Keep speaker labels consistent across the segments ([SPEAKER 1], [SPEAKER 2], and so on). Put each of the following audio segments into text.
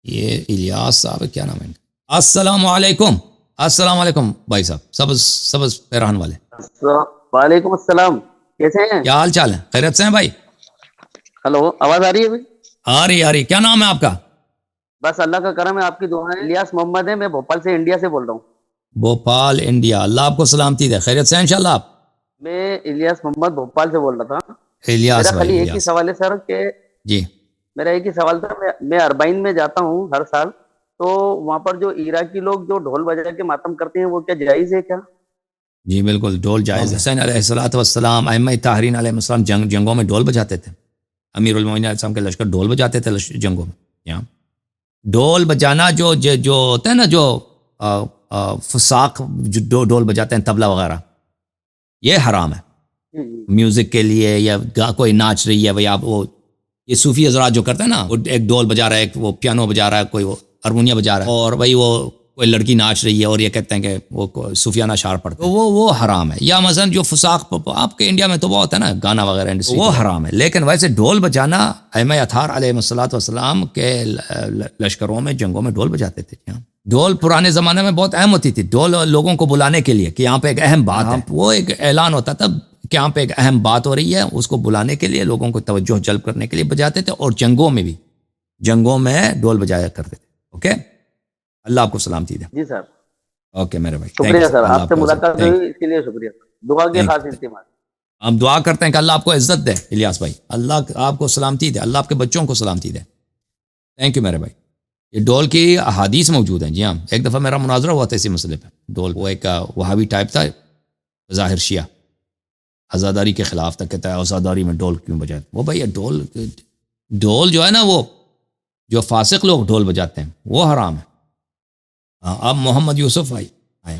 [SPEAKER 1] یہ الیاس صاحب کیا نام ہے ان کا؟ السلام علیکم. السلام علیکم بھائی صاحب، سبز پیران والے.
[SPEAKER 2] وعلیکم السلام، کیسے ہیں؟
[SPEAKER 1] کیا حال چال ہے؟ خیریت سے ہیں بھائی؟
[SPEAKER 2] ہلو، آواز آ رہی ہے بھائی؟
[SPEAKER 1] آ رہی. کیا نام ہے آپ کا؟
[SPEAKER 2] بس اللہ کا کرم ہے، آپ کی دعائیں. الیاس محمد ہے، میں بھوپال سے انڈیا سے بول رہا ہوں.
[SPEAKER 1] بھوپال انڈیا. اللہ آپ کو سلامتی دے. خیریت سے ہیں انشاءاللہ آپ؟
[SPEAKER 2] میں الیاس محمد بھوپال سے بول رہا تھا.
[SPEAKER 1] الیاس
[SPEAKER 2] میرا
[SPEAKER 1] بھائی،
[SPEAKER 2] خالی ایک ہی
[SPEAKER 1] الیاس.
[SPEAKER 2] سوال ہے سر کہ
[SPEAKER 1] جی
[SPEAKER 2] میرا ایک ہی سوال تھا. میں اربعین میں جاتا ہوں ہر سال، تو وہاں پر جو عراقی لوگ جو ڈھول بجا کے ماتم کرتے ہیں، وہ کیا جائز ہے کیا؟
[SPEAKER 1] جی بالکل، ڈھول جائز ہے. حسین علیہ الصلوۃ والسلام، ائمہ طاہرین علیہ السلام جنگوں میں ڈھول بجاتے تھے. امیر المومنین علیہ السلام کے لشکر ڈھول بجاتے تھے جنگوں میں. یہاں ڈھول بجانا جو ہوتا ہے نا، جو فساق جو ڈھول بجاتے ہیں، طبلہ وغیرہ، یہ حرام ہے. میوزک کے لیے یا کوئی ناچ رہی ہے، آپ وہ یہ صوفی حضرات جو کرتے ہیں نا، وہ ایک ڈھول بجا رہا ہے، ایک وہ پیانو بجا رہا ہے، کوئی وہ ہارمونیم بجا رہا ہے، اور بھائی وہ کوئی لڑکی ناچ رہی ہے اور یہ کہتے ہیں کہ وہ صوفیانہ اشعار پڑھتے ہیں، وہ حرام ہے. یا مثلا جو فساق آپ کے انڈیا میں تو بہت ہے نا، گانا وغیرہ، وہ حرام ہے. لیکن ویسے ڈھول بجانا، ائمہ اطہار علیہ الصلوۃ والسلام کے لشکروں میں جنگوں میں ڈھول بجاتے تھے. ڈھول پرانے زمانے میں بہت اہم ہوتی تھی. ڈھول لوگوں کو بلانے کے لیے کہ یہاں پہ ایک اہم بات ہے، وہ ایک اعلان ہوتا تھا کہ یہاں پہ ایک اہم بات ہو رہی ہے، اس کو بلانے کے لیے، لوگوں کو توجہ جلب کرنے کے لیے بجاتے تھے. اور جنگوں میں بھی، جنگوں میں ڈھول بجایا کرتے تھے. اوکے، اللہ آپ کو سلامتی دے.
[SPEAKER 2] جی سر،
[SPEAKER 1] اوکے میرے بھائی،
[SPEAKER 2] شکریہ سر،
[SPEAKER 1] اللہ
[SPEAKER 2] آپ سے
[SPEAKER 1] کو
[SPEAKER 2] ملاقات
[SPEAKER 1] تھینک
[SPEAKER 2] ہوئی اس کے لیے شکریہ سر. دعا کے خاص انتظام.
[SPEAKER 1] ہم دعا کرتے ہیں کہ اللہ آپ کو عزت دے الیاس بھائی، اللہ آپ کو سلامتی دے، اللہ آپ کے بچوں کو سلامتی دے. تھینک یو میرے بھائی. یہ ڈھول کی احادیث موجود ہیں. جی ہاں، ایک دفعہ میرا مناظرہ ہوا تھا اسی مسئلے پہ. ڈھول وہ ایک وہابی ٹائپ تھا، ظاہر شیعہ، عزاداری کے خلاف تھا. کہتا ہے عزاداری میں ڈھول کیوں بجائے؟ وہ بھائی ڈھول جو ہے نا، وہ جو فاسق لوگ ڈھول بجاتے ہیں وہ حرام ہے. اب محمد یوسف بھائی آئے.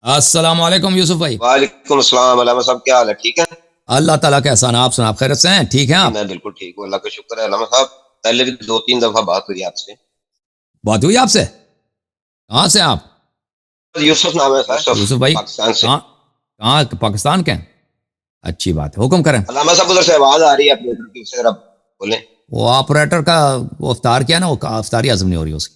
[SPEAKER 1] السلام علیکم یوسف بھائی.
[SPEAKER 3] وعلیکم السلام. علامہ صاحب کیا حال ہے؟ ٹھیک ہے؟
[SPEAKER 1] اللہ تعالیٰ کا احسان. آپ سنا، آپ خیرت سے ہیں؟ ٹھیک ہیں آپ؟
[SPEAKER 3] میں بالکل ٹھیک ہوں، اللہ کا شکر ہے. علامہ صاحب پہلے بھی 2-3 دفعہ بات ہوئی آپ سے.
[SPEAKER 1] بات ہوئی آپ سے؟ کہاں سے آپ؟
[SPEAKER 3] یوسف نام ہے.
[SPEAKER 1] یوسف بھائی
[SPEAKER 3] پاکستان سے.
[SPEAKER 1] کہاں پاکستان کے ہیں؟ اچھی بات ہے، حکم کریں.
[SPEAKER 3] علامہ صاحب ادھر سے آواز آ رہی ہے اپنے ادھر کی، اسے ذرا بولیں.
[SPEAKER 1] وہ آپریٹر کا وہ افطار کیا نا، وہ افطاری ہضم نہیں ہو رہی اس کی.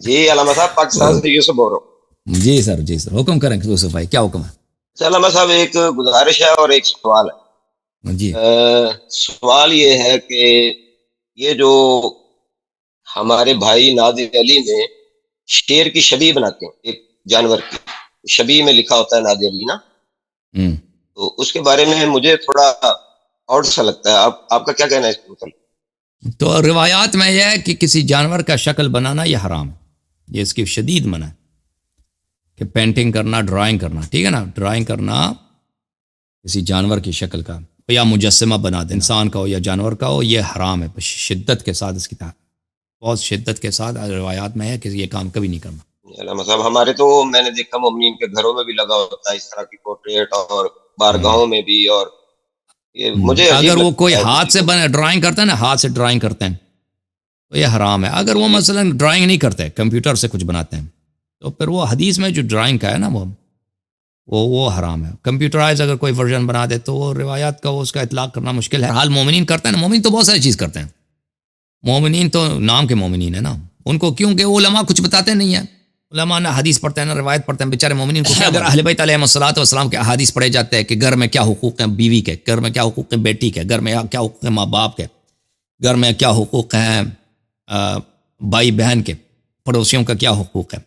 [SPEAKER 3] جی علامہ صاحب، پاکستان سے یوسف بول رہا ہوں.
[SPEAKER 1] جی سر، جی سر، حکم کریں یوسف بھائی، کیا حکم ہے؟
[SPEAKER 3] علامہ صاحب ایک گزارش ہے اور ایک سوال ہے.
[SPEAKER 1] جی
[SPEAKER 3] سوال یہ ہے کہ یہ جو ہمارے بھائی نادر علی نے شیر کی شبیہ بناتے ہیں، ایک جانور کی شبیہ میں لکھا ہوتا ہے نادر علی نا، تو اس کے بارے میں مجھے تھوڑا آؤٹ سا لگتا ہے. آپ کا کیا کہنا ہے اس کے متعلق؟
[SPEAKER 1] تو روایات میں یہ ہے کہ کسی جانور کا شکل بنانا یہ حرام ہے، یہ اس کی شدید منع ہے. کہ پینٹنگ کرنا، ڈرائنگ کرنا، ٹھیک ہے نا، ڈرائنگ کرنا کسی جانور کی شکل کا، یا مجسمہ بنا دے، انسان کا ہو یا جانور کا ہو، یہ حرام ہے شدت کے ساتھ. اس کی بہت شدت کے ساتھ روایات میں ہے کہ یہ کام کبھی نہیں کرنا.
[SPEAKER 3] علامہ صاحب ہمارے تو میں نے دیکھا مومنین کے گھروں میں بھی لگا ہوتا ہے اس طرح کی پورٹریٹ، اور بارگاہوں میں بھی. اور یہ مجھے
[SPEAKER 1] اگر وہ کوئی ہاتھ سے ڈرائنگ کرتا ہے نا، ہاتھ سے ڈرائنگ کرتے ہیں تو یہ حرام ہے. اگر وہ مثلا ڈرائنگ نہیں کرتے، کمپیوٹر سے کچھ بناتے ہیں، تو پھر وہ حدیث میں جو ڈرائنگ کا ہے نا، وہ حرام ہے. کمپیوٹرائز اگر کوئی ورژن بنا دے تو وہ روایات کا اس کا اطلاق کرنا مشکل ہے. حال مومنین کرتے ہیں نا، مومنین تو بہت ساری چیز کرتے ہیں. مومنین تو نام کے مومنین ہیں نا، ان کو کیونکہ وہ علماء کچھ بتاتے نہیں ہیں. علماء نہ حدیث پڑھتے ہیں نہ روایت پڑھتے ہیں، بیچارے مومنین کو کیا. اگر اہل بیت علیہ الصلوۃ والسلام کے احادیث پڑھے جاتے ہیں کہ گھر میں کیا حقوق ہیں بیوی کے، گھر میں کیا حقوق ہیں بیٹی کے، گھر میں کیا حقوق ہیں ماں باپ کے، گھر میں کیا حقوق ہیں بھائی بہن کے، پڑوسیوں کا کیا حقوق ہے،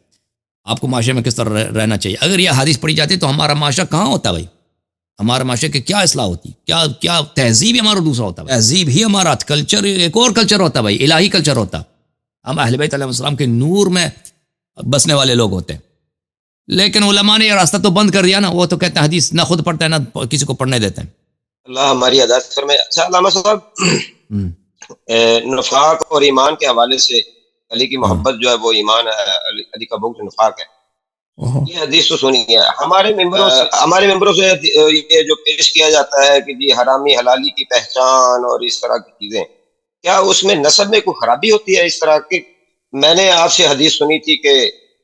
[SPEAKER 1] آپ کو معاشرے میں کس طرح رہنا چاہیے، اگر یہ حدیث پڑھی جاتی تو ہمارا معاشرہ کہاں ہوتا بھائی؟ ہمارے معاشرے کی کیا اصلاح ہوتی؟ کیا تہذیب ہی ہمارا دوسرا ہوتا. تہذیب ہی ہمارا کلچر ایک اور کلچر ہوتا بھائی، الہی کلچر ہوتا. ہم اہل بیت علیہ السلام کے نور میں بسنے والے لوگ ہوتے ہیں. لیکن علماء نے یہ راستہ تو بند کر دیا نا. وہ تو کہتے ہیں حدیث نہ خود پڑھتے ہیں نہ کسی کو پڑھنے دیتے ہیں.
[SPEAKER 3] اللہ ہماری ہدایت فرمائے. اچھا علامہ صاحب، نفاق اور ایمان کے حوالے سے علی کی محبت جو ہے وہ ایمان ہے، علی کا بغض نفاق ہے. یہ حدیث تو سنی ہے ہمارے ممبروں سے یہ جو پیش کیا جاتا ہے کہ جی حرامی حلالی کی پہچان اور اس طرح کی چیزیں، کیا اس میں نسب میں کوئی خرابی ہوتی ہے اس طرح کی؟ میں نے آپ سے حدیث سنی تھی کہ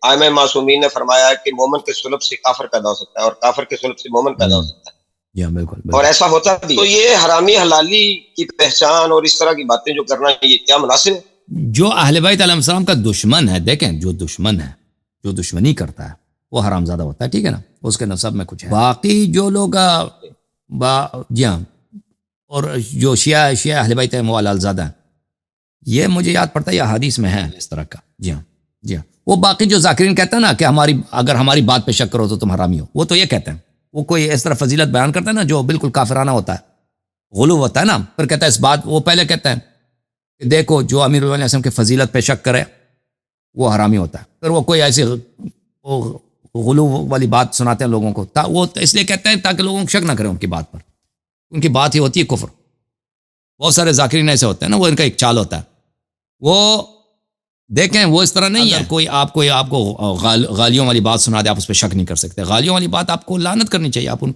[SPEAKER 3] ائمہ معصومین نے فرمایا کہ مومن کے سلب سے کافر پیدا ہو سکتا ہے اور کافر کے سلب سے مومن پیدا ہو سکتا ہے.
[SPEAKER 1] بالکل.
[SPEAKER 3] اور ایسا ہوتا بھی. تو یہ حرامی حلالی کی پہچان اور اس طرح کی باتیں جو کرنا، یہ کیا مناسب ہے؟
[SPEAKER 1] جو اہل بیت علیہ السلام کا دشمن ہے، دیکھیں جو دشمن ہے، جو دشمنی کرتا ہے وہ حرام زادہ ہوتا ہے، ٹھیک ہے نا، اس کے نسب میں کچھ ہے۔ باقی جو لوگ جی ہاں، اور جو شیعہ اہل بیت ہیں وہ حلال زادہ ہیں، یہ مجھے یاد پڑتا ہے یہ حدیث میں ہے اس طرح کا۔ جی ہاں جی ہاں، وہ باقی جو ذاکرین کہتے ہیں نا کہ اگر ہماری بات پہ شک کرو تو تم حرامی ہو، وہ تو یہ کہتے ہیں، وہ کوئی اس طرح فضیلت بیان کرتا ہے نا جو بالکل کافرانہ ہوتا ہے، غلو ہوتا ہے نا، پھر کہتا ہے اس بات، وہ پہلے کہتے ہیں کہ دیکھو جو امیر علیہ السلام کی فضیلت پہ شک کرے وہ حرامی ہوتا ہے، پھر وہ کوئی ایسی غلو والی بات سناتے ہیں لوگوں کو، وہ اس لیے کہتے ہیں تاکہ لوگوں کو شک نہ کریں ان کی بات پر، ان کی بات ہی ہوتی ہے کفر۔ بہت سارے ذاکرین ایسے ہوتے ہیں نا، وہ ان کا ایک چال ہوتا ہے، وہ دیکھیں وہ اس طرح نہیں ہے کوئی آپ کو غالیوں والی بات سنا دے آپ اس پہ شک نہیں کر سکتے، غالیوں والی بات آپ کو لعنت کرنی چاہیے، آپ ان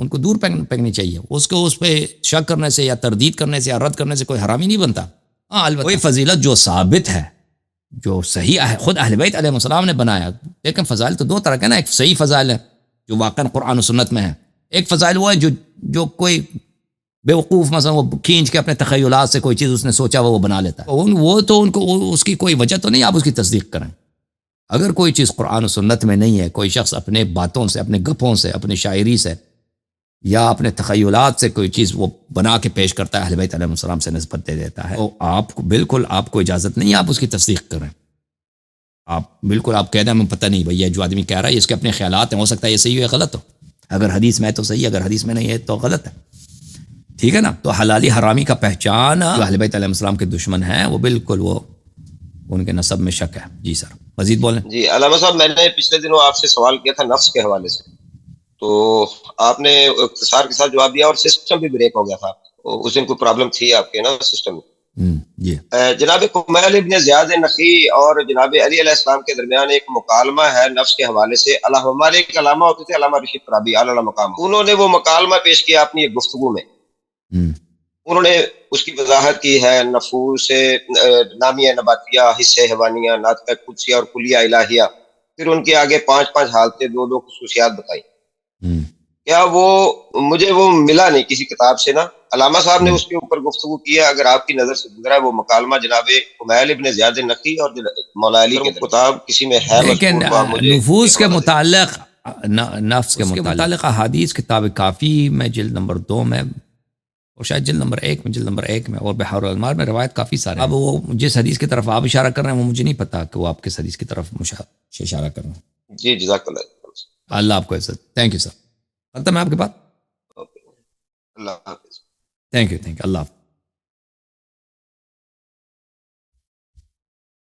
[SPEAKER 1] کو دور پھینکنی چاہیے، اس پہ شک کرنے سے یا تردید کرنے سے یا رد کرنے سے کوئی حرامی نہیں بنتا۔ ہاں البتہ کوئی فضیلت جو ثابت ہے، جو صحیح ہے، خود اہل بیت علیہ السلام نے بنایا، لیکن فضائل تو دو طرح کے نا، ایک صحیح فضائل ہے جو واقعا قرآن و سنت میں ہے، ایک فضائل وہ ہے جو کوئی بیوقوف مثلا وہ کھینچ کے اپنے تخیلات سے کوئی چیز اس نے سوچا وہ بنا لیتا ہے، وہ تو ان کو اس کی کوئی وجہ تو نہیں آپ اس کی تصدیق کریں۔ اگر کوئی چیز قرآن و سنت میں نہیں ہے، کوئی شخص اپنے باتوں سے، اپنے گپوں سے، اپنی شاعری سے یا اپنے تخیلات سے کوئی چیز وہ بنا کے پیش کرتا ہے، اہل بیت علیہ السلام سے نسبت دے دیتا ہے، تو آپ کو اجازت نہیں ہے آپ اس کی تصدیق کریں، آپ کہہ دیں ہمیں پتہ نہیں بھئی یہ جو آدمی کہہ رہا ہے اس کے اپنے خیالات ہیں، ہو سکتا ہے یہ صحیح ہو یا غلط ہو، اگر حدیث میں ہے تو صحیح، اگر حدیث میں نہیں ہے تو غلط ہے، ٹھیک ہے نا۔ تو حلالی حرامی کا پہچان جو اہل بیت علیہ السلام کے دشمن ہیں وہ بالکل وہ ان کے نسب میں شک ہے۔ جی سر مزید بولیں۔
[SPEAKER 3] جی علامہ صاحب، میں نے پچھلے دنوں آپ سے سوال کیا تھا نفس کے حوالے سے، تو آپ نے اختصار کے ساتھ جواب دیا اور سسٹم بھی بریک ہو گیا تھا، اس دن کوئی پرابلم تھی آپ کے نا سسٹم میں۔
[SPEAKER 1] جی
[SPEAKER 3] جناب کمیل ابن زیاد نخی اور جناب علی علیہ السلام کے درمیان ایک مکالمہ ہے نفس کے حوالے سے، ہمارے ایک علامہ ہوتے تھے علامہ رشید ترابی اعلیٰ مقام، انہوں نے وہ مکالمہ پیش کیا اپنی ایک گفتگو میں، انہوں نے اس کی وضاحت کی ہے نفوس نامیہ نباتیہ، حصے حیوانیہ، ناطقہ قدسیہ اور کلیہ الہیہ، پھر ان کے آگے 5 حالتیں، 2 خصوصیات بتائی۔ کیا مجھے وہ ملا نہیں کسی کتاب سے نا، علامہ صاحب نے اس کے اوپر گفتگو کی ہے، اگر آپ کی نظر سے گزرا ہے وہ مکالمہ جناب کمیل ابن زیاد نقی اور مولا علی کے کتاب کسی میں ہے مذکور تو آپ مجھے
[SPEAKER 1] نفوس کے متعلق، نفس کے متعلق احادیث کتاب کافی میں جلد نمبر 2 میں اور شاید جلد نمبر 1 میں اور بحار الانوار میں روایت کافی سارے ہیں۔ اب وہ جس حدیث کی طرف آپ اشارہ کر رہے ہیں وہ مجھے نہیں پتا کہ وہ آپ کس حدیث کی طرف اشارہ کر رہے ہیں۔
[SPEAKER 3] جی جزاک اللہ،
[SPEAKER 1] اللہ آپ کو عزت، تھینک یو سر، ختم ہے آپ کے بات،
[SPEAKER 3] اللہ حافظ،
[SPEAKER 1] تھینک یو اللہ حافظ۔